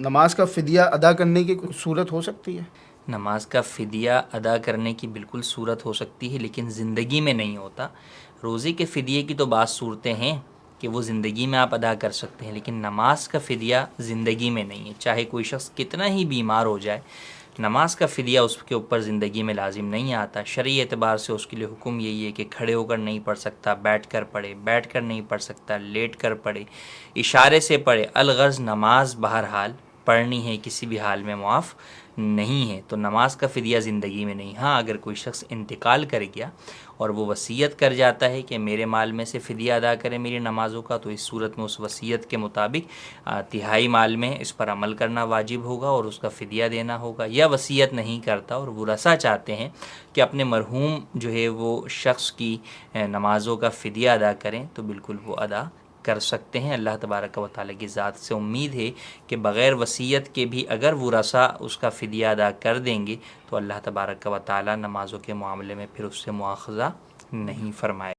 نماز کا فدیہ ادا کرنے کی کوئی صورت ہو سکتی ہے؟ نماز کا فدیہ ادا کرنے کی بالکل صورت ہو سکتی ہے، لیکن زندگی میں نہیں ہوتا۔ روزے کے فدیے کی تو بعض صورتیں ہیں کہ وہ زندگی میں آپ ادا کر سکتے ہیں، لیکن نماز کا فدیہ زندگی میں نہیں ہے۔ چاہے کوئی شخص کتنا ہی بیمار ہو جائے، نماز کا فدیہ اس کے اوپر زندگی میں لازم نہیں آتا۔ شرعی اعتبار سے اس کے لیے حکم یہی ہے کہ کھڑے ہو کر نہیں پڑھ سکتا، بیٹھ کر پڑھے، بیٹھ کر نہیں پڑھ سکتا، لیٹ کر پڑھے، اشارے سے پڑھے، الغرض نماز بہرحال پڑھنی ہے، کسی بھی حال میں معاف نہیں ہے۔ تو نماز کا فدیہ زندگی میں نہیں۔ ہاں، اگر کوئی شخص انتقال کر گیا اور وہ وصیت کر جاتا ہے کہ میرے مال میں سے فدیہ ادا کرے میری نمازوں کا، تو اس صورت میں اس وصیت کے مطابق تہائی مال میں اس پر عمل کرنا واجب ہوگا اور اس کا فدیہ دینا ہوگا۔ یا وصیت نہیں کرتا اور ورثہ چاہتے ہیں کہ اپنے مرحوم جو ہے وہ شخص کی نمازوں کا فدیہ ادا کریں، تو بالکل وہ ادا کر سکتے ہیں۔ اللہ تبارک و تعالیٰ کی ذات سے امید ہے کہ بغیر وصیت کے بھی اگر ورثہ اس کا فدیہ ادا کر دیں گے تو اللہ تبارک و تعالیٰ نمازوں کے معاملے میں پھر اس سے مواخذہ نہیں فرمائے۔